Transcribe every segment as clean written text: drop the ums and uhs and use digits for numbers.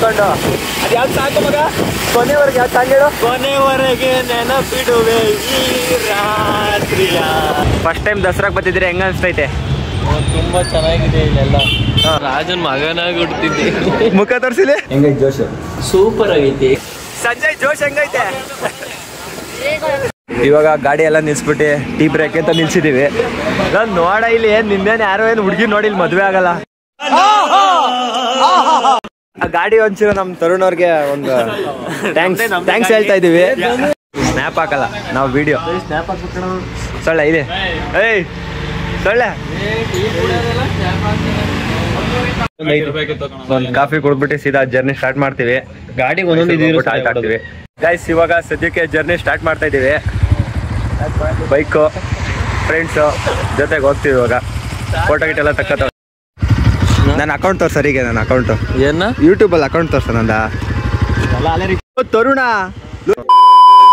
ನೋಡ್ಕೊಂಡು ಅದು ಯಾವ್ದು ಸಾಕು ಮಗ ಕೊನೆವರೆಗೆ ಯಾವ್ದು ಸಾಂಗ್ ಹೇಳು ಕೊನೆವರೆಗೆ ನೆನಪಿಡುವೆ ಈ ರಾತ್ರಿಯ ಫಸ್ಟ್ ಟೈಮ್ ದಸರಾಗೆ ಬರ್ತಿದ್ರೆ ಹೆಂಗ ಅನ್ಸ್ತೈತೆ ತುಂಬಾ ಚೆನ್ನಾಗಿದೆ ಇಲ್ಲೆಲ್ಲ ರಾಜನ್ ಮಗನಾಗಿ ಹುಡ್ತಿದ್ದೆ ಮುಖ ತೋರಿಸಿಲಿ ಹೆಂಗೈತೆ ಜೋಶ್ ಸೂಪರ್ ಆಗೈತಿ ಸಂಜಯ್ ಜೋಶ್ ಹೆಂಗೈತೆ ಇವಾಗ ಗಾಡಿ ಎಲ್ಲ ನಿಲ್ಸ್ಬಿಟ್ಟು ಟೀ ಬ್ರೇಕ್ ಅಂತ ನಿಲ್ಸಿದೀವಿ ನಾನು ನೋಡ ಇಲ್ಲಿ ನಿನ್ನೇನು ಯಾರೋ ಏನು ಹುಡುಗಿ ನೋಡಿ ಇಲ್ಲಿ ಮದ್ವೆ ಆಗಲ್ಲ ಆ ಗಾಡಿ ಒಂಚೂರು ನಮ್ ತರುಣ್ ಅವ್ರಿಗೆ ಒಂದು ಥ್ಯಾಂಕ್ಸ್ ಹೇಳ್ತಾ ಇದೀವಿ ಸ್ನ್ಯಾಪ್ ಹಾಕಲ್ಲ ನಾವು ವಿಡಿಯೋ ಸೊಳ್ಳೆ ಇದೆ ಏಯ್ ಸೊಳ್ಳೆ ಒಂದು ಕಾಫಿ ಕುಡ್ಬಿಟ್ಟು ಸೀದಾ ಜರ್ನಿ ಸ್ಟಾರ್ಟ್ ಮಾಡ್ತೀವಿ ಗಾಡಿ ಒಂದೊಂದು ಹಾಕ್ತೀವಿ ಗೈಸ್ ಇವಾಗ ಸದ್ಯಕ್ಕೆ ಜರ್ನಿ ಸ್ಟಾರ್ಟ್ ಮಾಡ್ತಾ ಇದೀವಿ ಬೈಕು ಫ್ರೆಂಡ್ಸು ಜೊತೆಗೆ ಹೋಗ್ತೀವಿ ಇವಾಗ ಫೋಟೋ ಗಿಟ್ ಎಲ್ಲ ತಕ್ಕತ್ತ ನನ್ನ ಅಕೌಂಟ್ ತೋರ್ಸರಿಗೆ ನನ್ನ ಅಕೌಂಟು ಏನ ಯೂಟ್ಯೂಬಲ್ಲಿ ಅಕೌಂಟ್ ತೋರ್ಸ ನಂದ ತರುಣ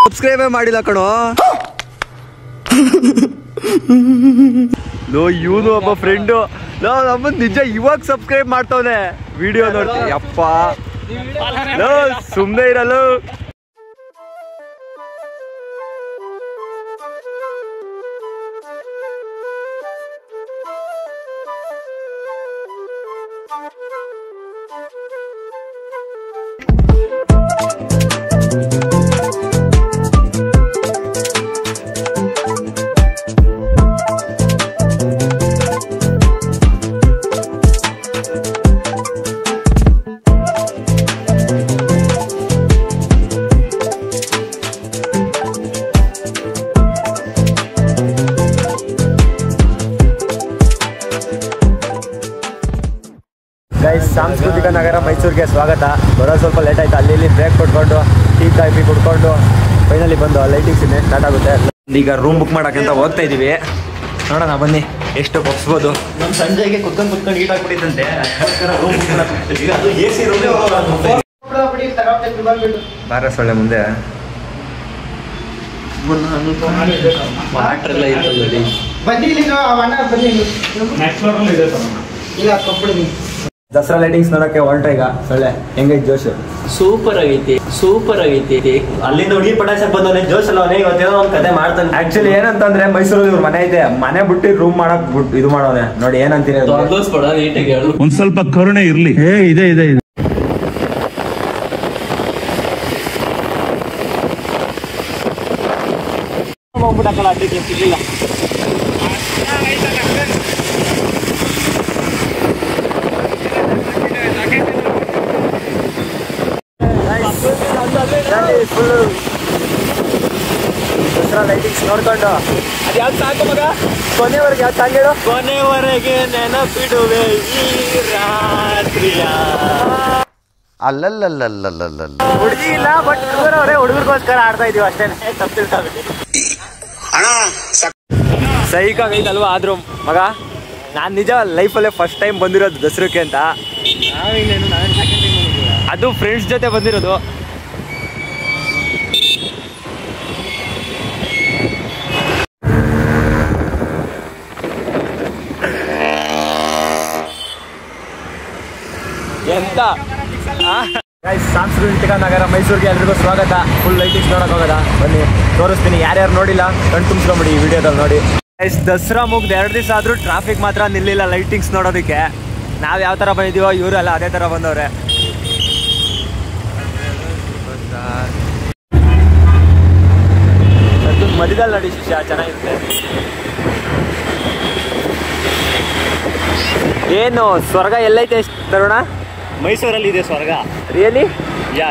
ಸಬ್ಸ್ಕ್ರೈಬೇ ಮಾಡಿಲ್ಲ ಕಣೋ ಲೋ ಇವನು ಒಬ್ಬ ಫ್ರೆಂಡು ಲೋ ನಮ್ಮನ್ ನಿಜ ಇವಾಗ ಸಬ್ಸ್ಕ್ರೈಬ್ ಮಾಡ್ತವನೆ ವಿಡಿಯೋ ನೋಡ್ತೀನಿ ಅಪ್ಪ ಲೋ ಸುಮ್ಮನೆ ಇರಲ್ಲ ಸಾಂಸ್ಕೃತಿಕ ನಗರ ಮೈಸೂರಿಗೆ ಸ್ವಾಗತ. ಬರೋ ಸ್ವಲ್ಪ ಲೇಟ್ ಆಯ್ತು, ಅಲ್ಲಿ ಇಲ್ಲಿ ಬ್ರೇಕ್ ಕೊಟ್ಕೊಂಡು ಟೀ ಕಾಫಿ ಕುಡ್ಕೊಂಡು ಫೈನಲಿ ಬಂದು ಲೈಟಿಂಗ್ಸ್ ಇನ್ನೇ ಸ್ಟಾರ್ಟ್ ಆಗುತ್ತೆ. ಈಗ ರೂಮ್ ಬುಕ್ ಮಾಡೋಕ್ಕಂತ ಹೋಗ್ತಾ ಇದ್ದೀವಿ, ನೋಡೋಣ ಬನ್ನಿ ಎಷ್ಟು ಬಗ್ಸ್ಬೋದು. ನಮ್ಮ ಸಂಜೆಗೆ ಕುತ್ಕೊಂಡು ಈಟ್ ಆಗ್ಬಿಟ್ಟಿದ್ದಂತೆ ಬಾರ ಸೊಳ್ಳೆ ಮುಂದೆ ವಾಟರ್ ಎಲ್ಲ ಇರ್ತದೆ. ದಸರಾ ಲೈಟಿಂಗ್ಸ್ ನೋಡಕ್ಕೆ ಹೊರಟ ಈಗ ಸೊಳ್ಳೆ ಹೆಂಗೈತೆ ಜೋಶ್? ಸೂಪರ್ ಆಗೈತಿ, ಸೂಪರ್ ಆಗೈತಿ. ಅಲ್ಲಿಂದ ಹುಡುಗಿ ಪಟಾಸಕ್ ಬಂದವನೇ ಜೋಶ್ ಅಲ್ಲ, ಅವನೇ ಇವತ್ತೇನೋ ಒಂದು ಕತೆ ಮಾಡ್ತಾನೆ. ಆಕ್ಚುಲಿ ಏನಂತಂದ್ರೆ ಮೈಸೂರಲ್ಲಿ ಇವ್ರ ಮನೆ ಇದೆ, ಮನೆ ಬಿಟ್ಟು ರೂಮ್ ಮಾಡಕ್ ಇದು ಮಾಡೋನೆ ನೋಡಿ. ಏನಂತೀರಿ? ಒಂದ್ ಸ್ವಲ್ಪ ಕರುಣೆ ಇರ್ಲಿ. ಇದೆ ಇದೆ ಇದೆ. ದಸರಾ ಲೈಟಿಂಗ್ಸ್ ನೋಡ್ಕೊಂಡು ಅದು ಯಾವ್ದು ಸಾಕು ಮಗ? ಕೊನೆವರೆಗೆ ಯಾವ್ದು ಸಾಂಗ್ ಹೇಳು? ಕೊನೆವರೆಗೆ ನೆನಪಿಡುವೆ ಈ ರಾತ್ರಿಯ. ಅಲ್ಲಲ್ಲಲ್ಲಲ್ಲಲ್ಲ ಹುಡುಗಿ ಇಲ್ಲ, ಬಟ್ ಹುಡುಗರವ್ರೆ, ಹುಡುಗರಿಗೋಸ್ಕರ ಆಡ್ತಾ ಇದೀವಿ ಅಷ್ಟೇನೆ. ಸೈಕಾಗೈತಲ್ವಾ? ಆದ್ರೂ ಮಗ ನಾನು ನಿಜ ಲೈಫಲ್ಲೇ ಫಸ್ಟ್ ಟೈಮ್ ಬಂದಿರೋದು ದಸರಕ್ಕೆ ಅಂತ. ಅದು ಫ್ರೆಂಡ್ಸ್ ಜೊತೆ ಬಂದಿರೋದು. ಎಂತ ಸಾಂಸ್ಕೃತಿಕ ನಗರ ಮೈಸೂರಿಗೆ ಎಲ್ರಿಗೂ ಸ್ವಾಗತ. ಫುಲ್ ಲೈಟಿಂಗ್ಸ್ ನೋಡಕ್ ಹೋಗೋದ, ಬನ್ನಿ ತೋರಿಸ್ತೀನಿ. ಯಾರ್ಯಾರು ನೋಡಿಲ್ಲ ಕಣ್ ತುಂಬಿಸ್ಕೊಂಬಿಡಿ ಈ ವಿಡಿಯೋದಲ್ಲಿ ನೋಡಿ. ದಸರಾ ಮುಗ್ದು 2 ದಿವಸ ಆದ್ರೂ ಟ್ರಾಫಿಕ್ ಮಾತ್ರ ನಿಲ್ಲಿಲ್ಲ ಲೈಟಿಂಗ್ಸ್ ನೋಡೋದಕ್ಕೆ. ನಾವ್ ಯಾವ ತರ ಬಂದಿದೀವೋ ಇವರೆಲ್ಲ ಅದೇ ತರ ಬಂದವ್ರೆ. ಮಧ್ಯದಲ್ಲಿ ನೋಡಿ ಶಿಷ್ಯ, ಚೆನ್ನಾಗಿರುತ್ತೆ. ಏನು ಸ್ವರ್ಗ ಎಲ್ಲೈತೆ ತರುಣ? ಮೈಸೂರಲ್ಲಿ ಇದೆ ಸ್ವರ್ಗ. ರಿಯಲಿ? ಯಾ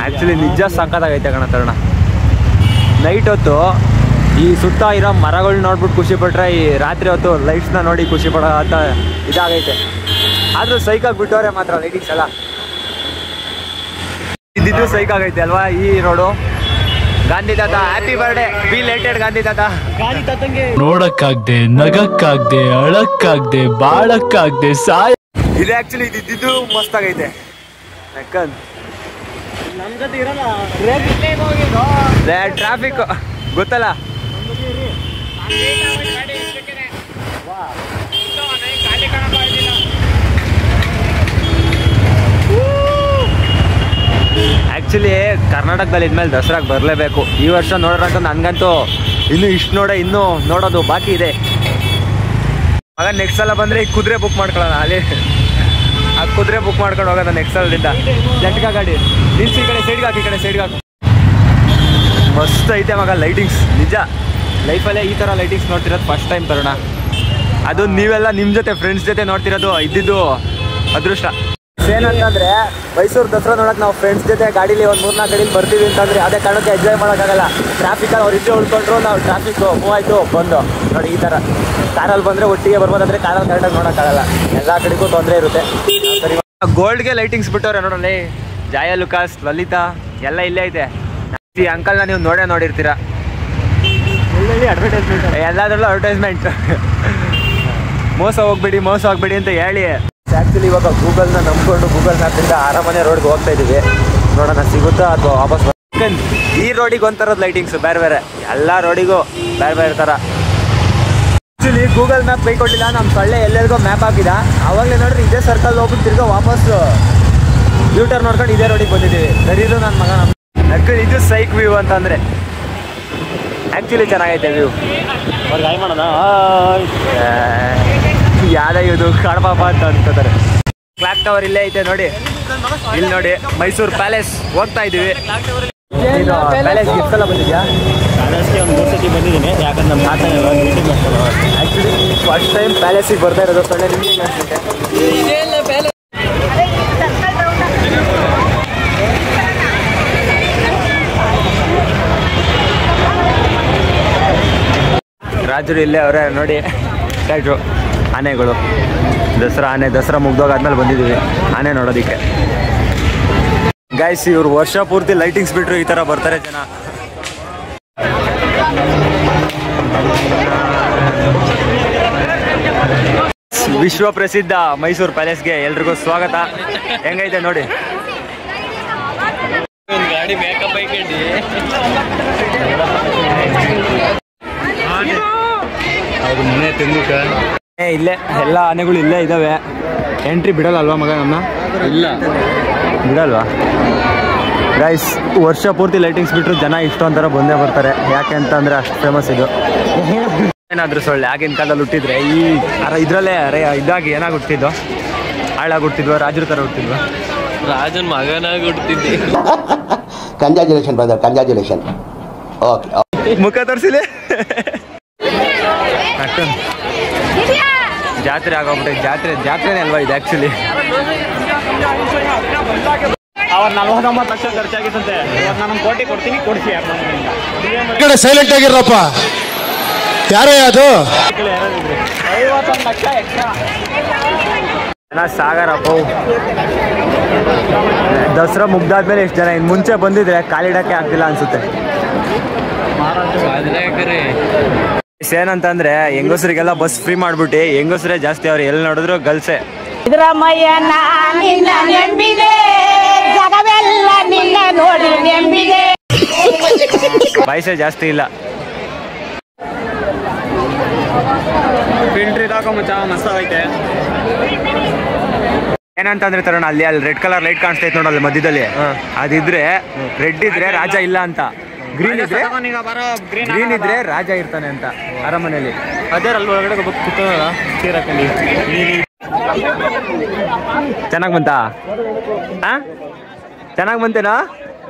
ಆಕ್ಚುಲಿ ನಿಜ ಸಖತ್ತಾಗೈತೆ ಕಣ ತರುಣ. ನೈಟ್ ಹೊತ್ತು ಈ ಸುತ್ತ ಇರೋ ಮರಗಳು ನೋಡ್ಬಿಟ್ಟು ಖುಷಿ ಪಟ್ರೆ, ಈ ರಾತ್ರಿ ಹೊತ್ತು ಲೈಟ್ಸ್ನ ನೋಡಿ ಖುಷಿ ಪಡೋ ಅಂತ ಇದಾಗೈತೆ. ಆದ್ರೂ ಸೈಕಾಗಿ ಬಿಟ್ಟವ್ರೆ ಮಾತ್ರ ಲೈಟಿಂಗ್ಸ್ ಎಲ್ಲ. ಇದ್ದಿದ್ದು ಸೈಕಾಗೈತೆ ಅಲ್ವಾ ಈ ರೋಡು. ಗಾಂಧಿ ತಾತ, ಹ್ಯಾಪಿ ಬರ್ಡೇ, ಬಿ ಲೇಟೆಡ್ ಗಾಂಧಿ ತಾತ. ನೋಡಕ್ಕಾಗ್ದೆ, ನಗಕ್ಕಾಗ್ದೆ, ಅಳಕ್ಕಾಗ್ದೆ, ಬಾಳಕ್ಕಾಗ್ದೆ, ಸಾಯ. ಇದು ಆಕ್ಚುಲಿ ಇದ್ದಿದ್ದು ಮಸ್ತ್ ಆಗೈತೆ. ಟ್ರಾಫಿಕ್ ಗೊತ್ತಲ್ಲ. ಆ್ಯಕ್ಚುಲಿ ಕರ್ನಾಟಕದಲ್ಲಿ ಇದ್ಮೇಲೆ ದಸರಾಗೆ ಬರಲೇಬೇಕು. ಈ ವರ್ಷ ನೋಡ್ರಂತ ನನಗಂತೂ ಇನ್ನೂ ಇಷ್ಟು ಇನ್ನೂ ನೋಡೋದು ಬಾಕಿ ಇದೆ. ಆಗ ನೆಕ್ಸ್ಟ್ ಸಲ ಬಂದರೆ ಈ ಕುದುರೆ ಬುಕ್ ಮಾಡ್ಕೊಳ್ಳೋಣ. ಅಲ್ಲಿ ಆ ಕುದುರೆ ಬುಕ್ ಮಾಡ್ಕೊಂಡು ಹೋಗೋದ ನೆಕ್ಸ್ಟ್ ಸಲದಿಂದ. ಜಟ್ಕಾ ಗಾಡಿ ನಿಲ್ಸಿ, ಈ ಕಡೆ ಸೈಡ್ಗೆ ಹಾಕಿ, ಈ ಕಡೆ ಸೈಡ್ಗೆ ಹಾಕಿ. ಮಸ್ತ್ ಐತೆ ಮಗ ಲೈಟಿಂಗ್ಸ್. ನಿಜ ಲೈಫಲ್ಲೇ ಈ ಥರ ಲೈಟಿಂಗ್ಸ್ ನೋಡ್ತಿರೋದು ಫಸ್ಟ್ ಟೈಮ್ ತರೋಣ. ಅದು ನೀವೆಲ್ಲ ನಿಮ್ಮ ಜೊತೆ ಫ್ರೆಂಡ್ಸ್ ಜೊತೆ ನೋಡ್ತಿರೋದು ಇದ್ದಿದ್ದು ಅದೃಷ್ಟ. ಏನಂತಂದರೆ ಮೈಸೂರು ದಸರಾ ನೋಡೋಕೆ ನಾವು ಫ್ರೆಂಡ್ಸ್ ಜೊತೆ ಗಾಡೀಲಿ ಒಂದು 3-4 ಗಾಡೀಲಿ ಬರ್ತೀವಿ ಅಂತಂದರೆ ಅದೇ ಕಾರಣಕ್ಕೆ ಎಂಜಾಯ್ ಮಾಡೋಕ್ಕಾಗಲ್ಲ. ಟ್ರಾಫಿಕಲ್ಲಿ ಅವ್ರು ಇಷ್ಟೇ ಉಳ್ಕೊಂಡ್ರು, ನಾವು ಟ್ರಾಫಿಕ್ಕು ಮೂವ್ ಆಯಿತು ಬಂದು ನೋಡಿ. ಈ ಥರ ಕಾರಲ್ಲಿ ಬಂದರೆ ಒಟ್ಟಿಗೆ ಬರ್ಬೋದಂದರೆ ಕಾರಲ್ಲಿ ಕರೆಕ್ಟಾಗಿ ನೋಡೋಕ್ಕಾಗಲ್ಲ, ಎಲ್ಲ ಕಡೆಗೂ ತೊಂದರೆ ಇರುತ್ತೆ. ಸರಿ, ಗೋಲ್ಡ್ಗೆ ಲೈಟಿಂಗ್ಸ್ ಬಿಟ್ಟವ್ರೆ ನೋಡೋಣ. ಜಾಯ ಲುಕಾಸ್, ಲಲಿತಾ ಎಲ್ಲ ಇಲ್ಲೇ ಐತೆ. ಈ ಅಂಕಲ್ನ ನೀವು ನೋಡಿರ್ತೀರ, ಅಡ್ವರ್ಟೈಸ್ಮೆಂಟ್, ಎಲ್ಲದರಲ್ಲೂ ಅಡ್ವರ್ಟೈಸ್ಮೆಂಟ್. ಮೋಸ ಹೋಗ್ಬೇಡಿ ಅಂತ ಹೇಳಿ ಆ್ಯಕ್ಚುಲಿ ಇವಾಗ ಗೂಗಲ್ನ ನಂಬ್ಕೊಂಡು ಗೂಗಲ್ ಮ್ಯಾಪಿಂದ ಅರಮನೆ ರೋಡ್ಗೆ ಹೋಗ್ತಾ ಇದ್ದೀವಿ. ನೋಡೋಣ ಸಿಗುತ್ತಾ ಅಥವಾ ವಾಪಸ್. ಈ ರೋಡಿಗೆ ಒಂಥರದ ಲೈಟಿಂಗ್ಸ್ ಬೇರೆ, ಎಲ್ಲ ರೋಡಿಗೂ ಬೇರೆ ಥರ. ಆ್ಯಕ್ಚುಲಿ ಗೂಗಲ್ ಮ್ಯಾಪ್ ಕೈ ಕೊಟ್ಟಿಲ್ಲ, ನಮ್ಮ ಸೊಳ್ಳೆ ಎಲ್ಲೆಲ್ಗೋ ಮ್ಯಾಪ್ ಹಾಕಿದ. ಆವಾಗಲೇ ನೋಡ್ರಿ ಇದೇ ಸರ್ಕಲ್ ಹೋಗ್ಬಿಟ್ಟು ತಿರ್ಗಾ ವಾಪಸ್ ಯೂಟರ್ ನೋಡ್ಕೊಂಡು ಇದೇ ರೋಡಿಗೆ ಬಂದಿದ್ದೀವಿ. ಸರಿದು ನನ್ನ ಮಗ. ಆ್ಯಕ್ಚುಲಿ ಇದು ಸೈಕ್ ವ್ಯೂ ಅಂತಂದರೆ ಆ್ಯಕ್ಚುಲಿ ಚೆನ್ನಾಗೈತೆ ವ್ಯೂ. ಗಾಯ ಮಾಡೋಣ. ಯಾವ್ದ ಇದು ಕಾಡ್ಪಾಪ ಅಂತ ಅನ್ಕೋತಾರೆ. ಕ್ಲಾಕ್ ಟವರ್ ಇಲ್ಲೇ ಐತೆ ನೋಡಿ. ಇಲ್ಲಿ ನೋಡಿ ಮೈಸೂರು ಪ್ಯಾಲೇಸ್ ಹೋಗ್ತಾ ಇದೀವಿ. ಪ್ಯಾಲೇಸ್ ಗಿಫ್ಟ್ ಎಲ್ಲ ಬಂದಿದ್ಯಾ? ಪ್ಯಾಲೇಸ್ಗೆ ಒಂದು 3 ಸತಿ ಬಂದಿದ್ದೀನಿ. ಯಾಕಂದ್ರೆ ನಮ್ಮ ಮಾತಾನೆ ಮೀಟಿಂಗ್ ಮಾಡ್ತಾರೆ. ಆ್ಯಕ್ಚುಲಿ ಫಸ್ಟ್ ಟೈಮ್ ಪ್ಯಾಲೇಸಿಗೆ ಬರ್ತಾ ಇರೋದು. ಸೊಳ್ಳೆ ನಿಮಗೆ ಅನ್ಸುತ್ತೆ. ರಾಜರು ಇಲ್ಲೇ ಅವರೇ ನೋಡಿ. ಟ್ಯಾಕ್ಟ್ರು ಆನೆಗಳು, ದಸರಾ ಮುಗ್ದೋಗಾದ್ಮೇಲೆ ಬಂದಿದ್ದೀವಿ ಆನೆ ನೋಡೋದಕ್ಕೆ. ಗೈಸ್ ಇವ್ರು ವರ್ಷ ಪೂರ್ತಿ ಲೈಟಿಂಗ್ಸ್ ಬಿಟ್ಟರು ಈ ಥರ ಬರ್ತಾರೆ ಜನ. ವಿಶ್ವ ಪ್ರಸಿದ್ಧ ಮೈಸೂರು ಪ್ಯಾಲೇಸ್ಗೆ ಎಲ್ರಿಗೂ ಸ್ವಾಗತ. ಹೆಂಗೈತೆ ನೋಡಿ. ಗಾಡಿ ಮೇಕಪ್ ಐಕಂಡಿ ಮನೆ ತಿಂದುಕ ಇಲ್ಲೇ ಎಲ್ಲ ಆನೆಗಳು ಇಲ್ಲೇ ಇದ್ದಾವೆ. ಎಂಟ್ರಿ ಬಿಡಲ್ಲ ಅಲ್ವಾ ಮಗ? ನಮ್ಮ ಇಲ್ಲ ಬಿಡಲ್ವಾ? ಗೈಸ್ ವರ್ಷ ಪೂರ್ತಿ ಲೈಟಿಂಗ್ಸ್ ಬಿಟ್ಟರು ಜನ ಇಷ್ಟೊಂಥರ ಬಂದೇ ಬರ್ತಾರೆ. ಯಾಕೆ ಅಂತಂದರೆ ಅಷ್ಟು ಫೇಮಸ್ ಇದು. ಏನಾದರೂ ಸೊಳ್ಳೆ ಆಗಿನ ಕಾಲದಲ್ಲಿ ಹುಟ್ಟಿದ್ರೆ ಈ ಇದರಲ್ಲೇ ಇದಾಗಿ ಏನಾಗಿ ಹುಟ್ಟಿದ್ದು, ಹಾಳಾಗಿ ಹುಟ್ಟಿದ್ವ, ರಾಜರ ಥರ ಹುಟ್ಟಿದ್ವ? ರಾಜನ್ ಮಗನಾಗಿ ಹುಟ್ಟಿದ್ದೆ. Congratulation brother, congratulation. ಓಕೆ, ಮುಖ ತೋರಿಸಿಲೆ. ಜಾತ್ರೆ ಆಗೋಗ್ಬಿಟ್ಟೆ. ಜಾತ್ರೆನೇ ಅಲ್ವಾ ಇದು ಆ್ಯಕ್ಚುಲಿ. ಅವ್ರು 49 ಲಕ್ಷ ಖರ್ಚಾಗಿತ್ತಂತೆ. ಇವತ್ತು ನಾನು 1 ಕೋಟಿ ಕೊಡ್ತೀನಿ, ಕೊಡಿಸಿ. ಕಡೆ ಸೈಲೆಂಟ್ ಆಗಿರಪ್ಪ. ಯಾರೇ ಅದು? 51 ಲಕ್ಷ ಎಕ್ಸ್ಟ್ರಾ. ಜನ ಸಾಗರಪ್ಪ. ದಸರಾ ಮುಗ್ದಾದ್ಮೇಲೆ ಎಷ್ಟು ಜನ ಇನ್ನು ಮುಂಚೆ ಬಂದಿದ್ರೆ ಕಾಲಿಡಕ್ಕೆ ಆಗ್ತಿಲ್ಲ ಅನ್ಸುತ್ತೆ. ಏನಂತಂದ್ರೆ ಹೆಂಗಸರಿಗೆಲ್ಲ ಬಸ್ ಫ್ರೀ ಮಾಡ್ಬಿಟ್ಟು ಹೆಂಗಸರೇ ಜಾಸ್ತಿ. ಅವ್ರು ಎಲ್ಲಿ ನೋಡಿದ್ರು ಗರ್ಲ್ಸೇ. ವಯಸ್ಸೇ ಜಾಸ್ತಿ ಇಲ್ಲ. ಫಿಲ್ಟ್ರಿ ತಾಕೋ ಮಚ್ಚ, ಮಸ್ತಾಗೈತೆ. ಏನಂತಂದ್ರೆ ತರೋಣ, ಅಲ್ಲಿ ರೆಡ್ ಕಲರ್ ಲೈಟ್ ಕಾಣಿಸ್ತೈತೆ ನೋಡಲ್ಲ ಮಧ್ಯದಲ್ಲಿ. ಅದಿದ್ರೆ ರೆಡ್ ಇದ್ರೆ ರಾಜ ಇಲ್ಲ ಅಂತ, ಗ್ರೀನ್ ಇದ್ರೆ ರಾಜ ಇರ್ತಾನೆ ಅಂತ ಅರಮನೆಯಲ್ಲಿ. ಅದೇ ಅಲ್ಲಿ ಒಳಗಡೆ ಕೂತಲ್ಲ ಚೇರ್ ಹಾಕೊಂಡು. ಚೆನ್ನಾಗಿ ಬಂತಾ? ಚೆನ್ನಾಗಿ ಬಂತೇನಾ?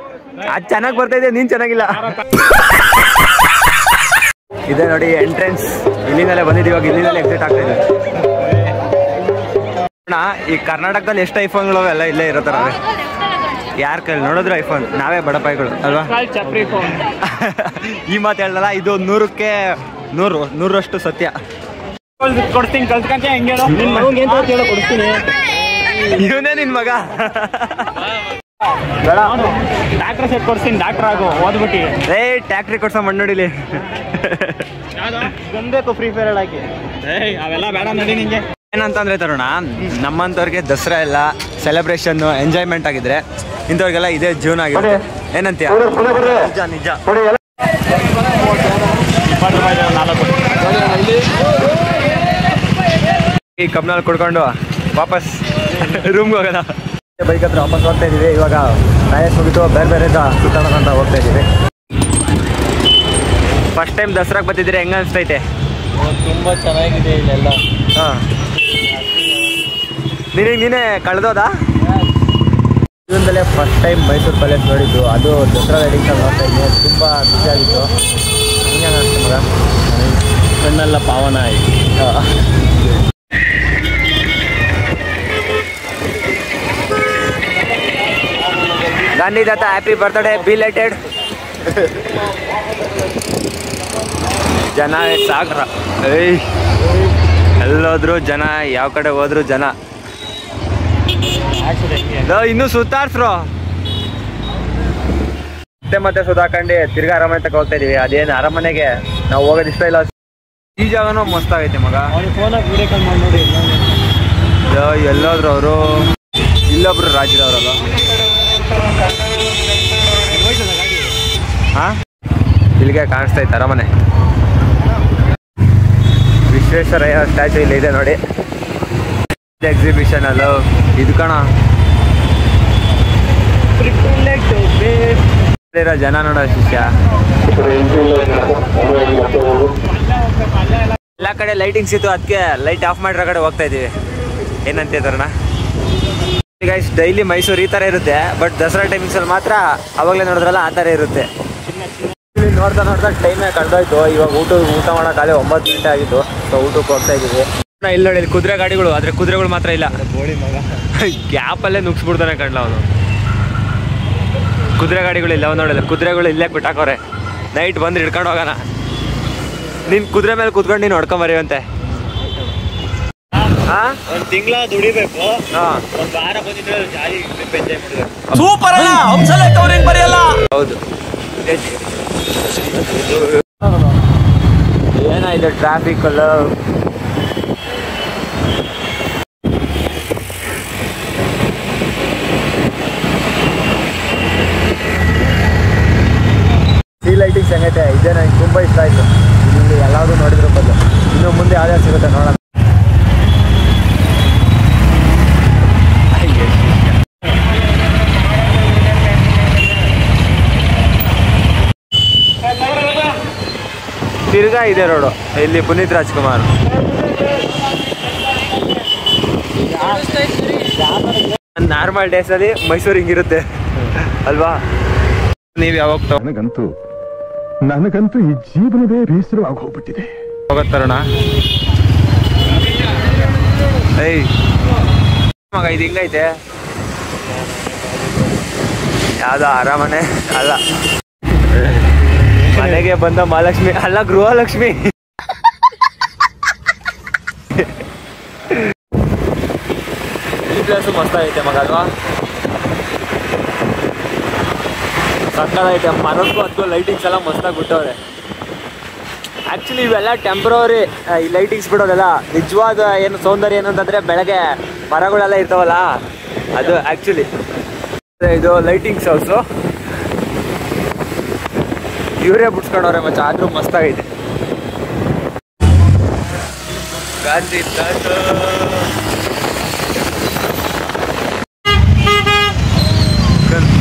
ಅದು ಚೆನ್ನಾಗಿ ಬರ್ತಾ ಇದೆ, ನೀನ್ ಚೆನ್ನಾಗಿಲ್ಲ. ಇದೆ ನೋಡಿ ಎಂಟ್ರೆನ್ಸ್. ಇಲ್ಲಿಂದಲೇ ಬಂದಿದ್ದೀವಿ. ಇವಾಗ ಇಲ್ಲಿಂದಲೇ ಎಕ್ಸಿಟ್ ಆಗ್ತಾ ಇದೆ. ಈ ಕರ್ನಾಟಕದಲ್ಲಿ ಎಷ್ಟು ಐಫೋನ್ಗಳು ಎಲ್ಲ ಇಲ್ಲೇ ಇರೋತರ. ಯಾರ ಕೈಲಿ ನೋಡಿದ್ರು ಐಫೋನ್. ನಾವೇ ಬಡಪಾಯಿಗಳು ಅಲ್ವಾ? ಚಪ್ರಿ ಫೋನ್. ಈ ಮಾತು ಹೇಳ್ದಲ್ಲ, ಇದು 100ಕ್ಕೆ 100% ಸತ್ಯ. ಕೊಡ್ತೀನಿ, ಕಲ್ತ್ಕಂತ ಹೆಂಗೆ ಹೇಳೋ ಕೊಡ್ತೀನಿ. ಇವನೇ ನಿನ್ ಮಗ. ಡಾಕ್ಟರ್ ಸೆಟ್ ಕೊಡ್ತೀನಿ, ಡಾಕ್ಟರ್ ಆಗು ಓದ್ಬಿಟ್ಟು. ಟ್ಯಾಕ್ಟ್ರಿ ಕೊಡ್ಸೋ ಮಣ್ಣುಡಿಲಿ. ಗಂಬೇಕು ಫ್ರೀ ಫೈರ್ ಹೇಳಾಕಿ. ಅವೆಲ್ಲ ಬೇಡ ನೋಡಿ ನಿಂಗೆ. ಏನಂತಂದ್ರೆ ತರೋಣ, ನಮ್ಮಂಥವ್ರಿಗೆ ದಸರಾ ಎಲ್ಲ ಸೆಲೆಬ್ರೇಷನ್ ಎಂಜಾಯ್ಮೆಂಟ್ ಆಗಿದ್ರೆ ಇಂಥವ್ರಿಗೆಲ್ಲ ಇದೇ ಜೀವನ ಆಗಿದೆ. ಏನಂತೀಯ? ನಿಜ. ಈ ಕಬ್ನಲ್ಲಿ ಕುಡ್ಕೊಂಡು ವಾಪಸ್ ರೂಮ್ಗೆ ಹೋಗೋಣ. ಬೈಕ್ ಹತ್ರ ವಾಪಸ್ ಹೋಗ್ತಾ ಇದೀವಿ. ಇವಾಗ ಮ್ಯಾರೇಜ್ ಮುಗಿತು, ಬೇರೆ ಬೇರೆ ಸುತ್ತಾಡೋಣ ಅಂತ ಹೋಗ್ತಾ ಇದೀವಿ. ಫಸ್ಟ್ ಟೈಮ್ ದಸರಾಗೆ ಬರ್ತಿದ್ದೀರಿ, ಹೆಂಗ ಅನಿಸ್ತೈತೆ? ತುಂಬಾ ಚೆನ್ನಾಗಿದೆ ಇಲ್ಲೆಲ್ಲ. ಹಾಂ, ನೀನೇ ಕಳೆದೋದಾ? ಜೀವನದಲ್ಲೇ ಫಸ್ಟ್ ಟೈಮ್ ಮೈಸೂರು ಪ್ಯಾಲೇಸ್ ನೋಡಿದ್ದು, ಅದು ದಸರಾ ರೈಡಿಂಗ್ ನೋಡ್ತಾ ಇದ್ದೀನಿ. ತುಂಬ ಖುಷಿಯಾಗಿತ್ತು. ಹಿಂಗೆ ಅನಿಸ್ತು ಮಗ, ಕಣ್ಣೆಲ್ಲ ಪಾವನ ಆಯಿತು. ಗಾಂಧಿ ತಾತ ಹ್ಯಾಪಿ ಬರ್ತ್ಡೇ ಬಿಲೇಟೆಡ್. ಜನ ಸಾಗರ, ಎಲ್ಲೋದ್ರು ಜನ, ಯಾವ ಕಡೆ ಹೋದ್ರು ಜನ. ಇನ್ನೂ ಸುತ್ತಾಡ್ಸ್ರು ಮತ್ತೆ ಸುತ್ತಾಕೊಂಡು ತಿರ್ಗಾ ಅರಮನೆ ತಕ ಹೋಗ್ತಾ ಇದೀವಿ. ಅದೇನು ಅರಮನೆಗೆ ನಾವು ಹೋಗೋದು ಇಷ್ಟ ಇಲ್ಲ. ಈ ಜಾಗನೂ ಮಸ್ತ್ ಆಗೈತೆ ಮಗ. ಫೋನಾಗಿ ವಿಡಿಯೋ ಕಾಲ್ ಮಾಡಿ ನೋಡಿ. ಎಲ್ಲೋದ್ರು ಅವರು, ಇಲ್ಲೊಬ್ರು ರಾಜ್ಯದವ್ರಲ್ಲ. ಹಾ, ಇಲ್ಲಿಗೆ ಕಾಣಿಸ್ತೈತೆ ಅರಮನೆ. ವಿಶ್ವೇಶ್ವರಯ್ಯ ಸ್ಟ್ಯಾಚು ಇಲ್ಲಿ ಇದೆ ನೋಡಿ. ಎಕ್ಸಿಬಿಷನ್ ಅಲ್ಲ ಇದು ಕಣ. ಜನ ನೋಡೋ ಶಿಷ್ಯ. ಎಲ್ಲ ಕಡೆ ಲೈಟಿಂಗ್ಸ್ ಇತ್ತು, ಅದಕ್ಕೆ ಲೈಟ್ ಆಫ್ ಮಾಡಿರೋ ಕಡೆ ಹೋಗ್ತಾ ಇದೀವಿ. ಏನಂತಿದಾರಣ ಗೈಸ್, ಡೈಲಿ ಮೈಸೂರು ಈ ಥರ ಇರುತ್ತೆ, ಬಟ್ ದಸರಾ ಟೈಮಿಂಗ್ಸಲ್ಲಿ ಮಾತ್ರ ಅವಾಗಲೇ ನೋಡಿದ್ರಲ್ಲ ಆ ಥರ ಇರುತ್ತೆ. ನೋಡ್ತಾ ಟೈಮೇ ಕಳೆದೋಯ್ತು. ಇವಾಗ ಊಟ ಮಾಡೋಕ್ಕಾಗಲೇ 9 ಗಂಟೆ ಆಗಿತ್ತು. ಸೊ ಊಟಕ್ಕೆ ಹೋಗ್ತಾ ಇದ್ದೀವಿ. ಇಲ್ಲಿ ನೋಡಿ, ಇಲ್ಲಿ ಕುದುರೆ ಗಾಡಿಗಳು, ಆದರೆ ಕುದುರೆಗಳು ಮಾತ್ರ ಇಲ್ಲ. ಗ್ಯಾಪಲ್ಲೇ ನುಗ್ಸ್ಬಿಡ್ತಾನೆ ಕಣ್ಲ ಅವನು. ಕುದುರೆ ಗಾಡಿಗಳು ಇಲ್ಲ ಅವ್ನು ನೋಡಿಲ್ಲ. ಕುದುರೆಗಳು ಇಲ್ಲೇ ಬಿಟ್ಟಾಕೋರೆ. ನೈಟ್ ಬಂದು ಹಿಡ್ಕೊಂಡು ಹೋಗೋಣ. ನೀನು ಕುದುರೆ ಮೇಲೆ ಕುತ್ಕೊಂಡು ನೀನು ಹೊಡ್ಕೊಂಬರಿವಂತೆ. ಒಂದು ತಿಂಗಳ ದುಡಿಬೇಕು. ಹಾಂ, ಒಂದು ವಾರ ಬಂದಿದ್ರೆ ಜಾಲಿ ಎಂಜಾಯ್ ಮಾಡಿದ್ರು. ಸೂಪರ್ ಅಲ್ಲ, ಬರೆಯಲ್ಲ. ಹೌದು, ಏನಾಯ್ತು ಟ್ರಾಫಿಕ್ ಅಲ್ಲ. ಸಿ ಲೈಟಿಂಗ್ಸ್ ಹೆಂಗೈತೆ, ಇದೇ ನನಗೆ ತುಂಬ ಇಷ್ಟ ಆಯಿತು. ಇಲ್ಲಿ ಎಲ್ಲಾದರೂ ನೋಡಿದ್ರು ಬದಲು ಇನ್ನು ಮುಂದೆ ಯಾವ್ಯಾವ ಸಿಗುತ್ತೆ ನೋಡೋಣ. ತಿರ್ಗಾ ಇದೆ ರೋಡು, ಇಲ್ಲಿ ಪುನೀತ್ ರಾಜ್ಕುಮಾರ್. ನಾರ್ಮಲ್ ಡೇಸಲ್ಲಿ ಮೈಸೂರು ಹಿಂಗಿರುತ್ತೆ ಅಲ್ವಾ? ನೀವು ಯಾವಾಗ ನನಗಂತೂ ಈ ಜೀವನವೇ ಬೇಸರವಾಗಿ ಹೋಗ್ಬಿಟ್ಟಿದೆ. ಹೋಗತ್ತರೋಣ. ಏಯ್ ಮಗ, ಇದು ಹಿಂಗೈತೆ. ಯಾವ್ದೋ ಅರಮನೆ ಅಲ್ಲ, ಮನೆಗೆ ಬಂದ ಮಹಾಲಕ್ಷ್ಮಿ ಅಲ್ಲ, ಗೃಹಲಕ್ಷ್ಮಿ. ಈ ಪ್ಲೇಸು ಮಸ್ತ್ ಐತೆ ಮಗ ಅಲ್ವಾ? ಸಕ್ಕತ್ತೈತೆ. ಮರಕ್ಕೂ ಅದಕ್ಕೂ ಲೈಟಿಂಗ್ಸ್ ಎಲ್ಲ ಮಸ್ತಾಗಿ ಬಿಟ್ಟವ್ರೆ. ಆ್ಯಕ್ಚುಲಿ ಇವೆಲ್ಲ ಟೆಂಪ್ರವರಿ. ಈ ಲೈಟಿಂಗ್ಸ್ ಬಿಡೋದೆಲ್ಲ ನಿಜವಾದ ಏನು ಸೌಂದರ್ಯ ಏನಂತಂದರೆ ಬೆಳಗ್ಗೆ ಮರಗಳೆಲ್ಲ ಇರ್ತಾವಲ್ಲ, ಅದು ಆ್ಯಕ್ಚುಲಿ. ಇದು ಲೈಟಿಂಗ್ಸ್ ಹೌಸು, ಇವರೇ ಬಿಡ್ಸ್ಕೊಂಡವ್ರೆ ಮಚ್ಚ. ಆದರೂ ಮಸ್ತಾಗೈತೆ. ಗಾಂಧಿ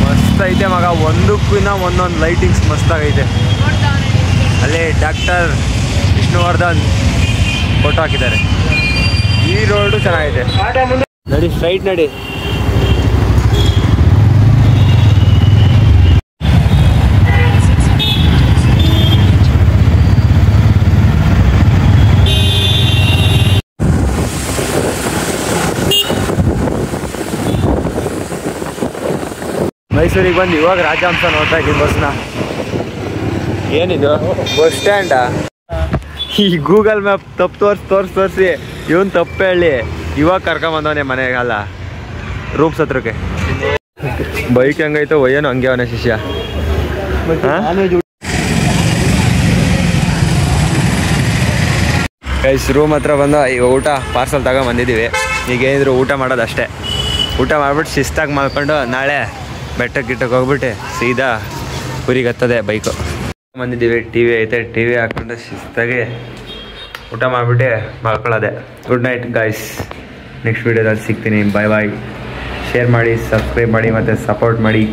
ಮಸ್ತ್ ಐತೆ ಮಗ. ಒಂದಕ್ಕಿನ್ನ ಒಂದೊಂದು ಲೈಟಿಂಗ್ಸ್ ಮಸ್ತಾಗೈತೆ. ಅಲ್ಲೇ ಡಾಕ್ಟರ್ ವಿಷ್ಣುವರ್ಧನ್ ಫೋಟೋ ಹಾಕಿದ್ದಾರೆ. ಈ ರೋಡು ಚೆನ್ನಾಗೈತೆ. ನಡಿ, ಸ್ಟ್ರೈಟ್ ನಡಿ. ಮೈಸೂರಿಗೆ ಬಂದು ಇವಾಗ ರಾಜಹಂಸ ನೋಡ್ತಾ ಇದ್ದೀನಿ ಬಸ್ನ. ಏನಿದು ಬಸ್ ಸ್ಟ್ಯಾಂಡಾ? ಈ ಗೂಗಲ್ ಮ್ಯಾಪ್ ತಪ್ಪು ತೋರಿಸಿ ಇವನು ತಪ್ಪು ಹೇಳಿ ಇವಾಗ ಕರ್ಕೊಂಬಂದವನೇ ಮನೆಗಲ್ಲ, ರೂಪ್ಸ್ ಹತ್ರಕ್ಕೆ. ಬೈಕ್ ಹೆಂಗೈತೋ ಒಯ್ಯನು ಹಂಗೆ ಅವನೇ ಶಿಷ್ಯ. ಗೈಸ್, ರೂಮ್ ಹತ್ರ ಬಂದು ಈಗ ಊಟ ಪಾರ್ಸಲ್ ತಗೊಂಬಂದಿದ್ದೀವಿ. ಈಗ ಏನಿದ್ರು ಊಟ ಮಾಡೋದು ಅಷ್ಟೇ. ಊಟ ಮಾಡ್ಬಿಟ್ಟು ಶಿಸ್ತಾಗಿ ಮಾಡ್ಕೊಂಡು ನಾಳೆ ಬೆಟ್ಟಕ್ಕೆ ಗಿಟ್ಟಕ್ಕೆ ಹೋಗ್ಬಿಟ್ಟು ಸೀದಾ ಊರಿಗೆ ಹತ್ತದೆ ಬೈಕು. ಬಂದಿದ್ದೀವಿ, ಟಿ ವಿ ಐತೆ, ಟಿ ವಿ ಹಾಕ್ಕೊಂಡು ಶಿಸ್ತಾಗಿ ಊಟ ಮಾಡಿಬಿಟ್ಟು ಮಾಡ್ಕೊಳ್ಳೋದೆ. Good night guys. ನೆಕ್ಸ್ಟ್ ವೀಡಿಯೋದಲ್ಲಿ ಸಿಗ್ತೀನಿ. ಬಾಯ್ ಬಾಯ್. ಶೇರ್ ಮಾಡಿ, ಸಬ್ಸ್ಕ್ರೈಬ್ ಮಾಡಿ ಮತ್ತು ಸಪೋರ್ಟ್ ಮಾಡಿ.